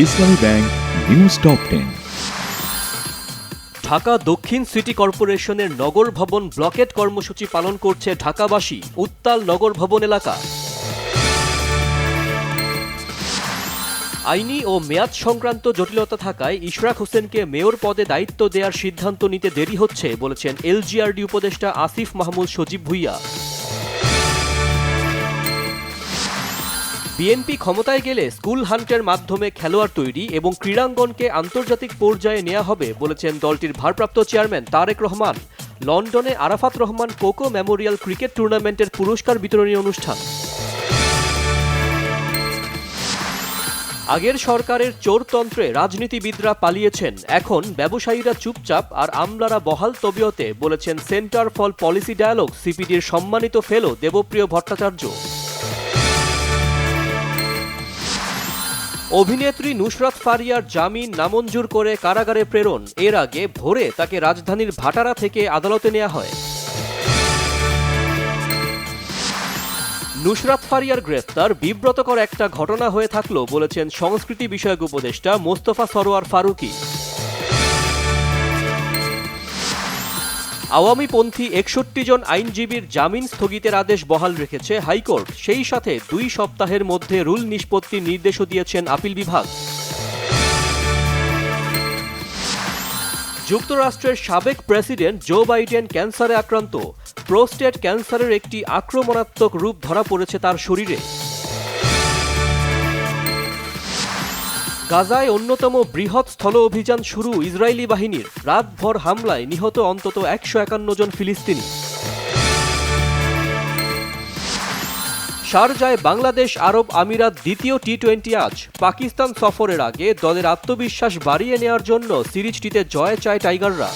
ইসলামী bank news top 10। Dhaka দক্ষিণ city কর্পোরেশনের নগর ভবন ব্লকেট কর্মসূচি পালন করছে ঢাকাবাসী। উত্তাল নগর ভবন এলাকা। আইনি ও মেয়াদ সংক্রান্ত জটিলতা থাকায় ইশরাক হোসেনকে মেয়র পদে দায়িত্ব দেওয়ার সিদ্ধান্ত নিতে দেরি হচ্ছে বলেছেন এলজিআরডি উপদেষ্টা আসিফ মাহমুদ সজীব ভুইয়া। বিএনপি ক্ষমতায় গেলে স্কুল হান্টের মাধ্যমে খেলোয়াড় তৈরি এবং ক্রীড়াঙ্গনকে আন্তর্জাতিক পর্যায়ে নেওয়া হবে বলেছেন দলটির ভারপ্রাপ্ত চেয়ারম্যান তারেক রহমান। লন্ডনে Arafat Rahman cocoa Memorial cricket টুর্নামেন্টের পুরস্কার বিতরণী অনুষ্ঠান। আগের সরকারের চোরতন্ত্রে রাজনীতিবিদরা পালিয়েছেন, এখন ব্যবসায়ীরা চুপচাপ আর আমলারা বহাল তবিয়তে বলেছেন সেন্টার ফর পলিসি ডায়ালগ সিপিডির সম্মানিত ফেলো দেবপ্রিয় ভট্টাচার্য। অভিনেত্রী নুসরাত ফারিয়ার জামিন নামঞ্জুর করে কারাগারে প্রেরণ। এর আগে ভোরে তাকে রাজধানীর ভাটারা থেকে আদালতে নেওয়া হয়। নুসরাত ফারিয়ার গ্রেফতার বিব্রতকর একটা ঘটনা হয়ে থাকলো বলেছেন সংস্কৃতি বিষয়ক উপদেষ্টা মোস্তফা সরোয়ার ফারুকী। আওয়ামীপন্থী ৬১ জন আইনজীবীর জামিন স্থগিতের আদেশ বহাল রেখেছে হাইকোর্ট। সেই সাথে ২ সপ্তাহের মধ্যে রুল নিষ্পত্তির নির্দেশও দিয়েছেন আপিল বিভাগ। যুক্তরাষ্ট্রের সাবেক প্রেসিডেন্ট জো বাইডেন ক্যান্সারে আক্রান্ত। প্রোস্টেট ক্যান্সারের একটি আক্রমণাত্মক রূপ ধরা পড়েছে তার শরীরে। গাজায় অন্যতম বৃহৎ স্থল অভিযান শুরু ইসরায়েলি বাহিনীর। রাতভর হামলায় নিহত অন্তত ১৫১ জন ফিলিস্তিনি। শারজায় বাংলাদেশ আরব আমিরাত দ্বিতীয় টি-20 আজ। পাকিস্তান সফরের আগে দলের আত্মবিশ্বাস বাড়িয়ে নেওয়ার জন্য সিরিজটিতে জয় চায় টাইগাররা।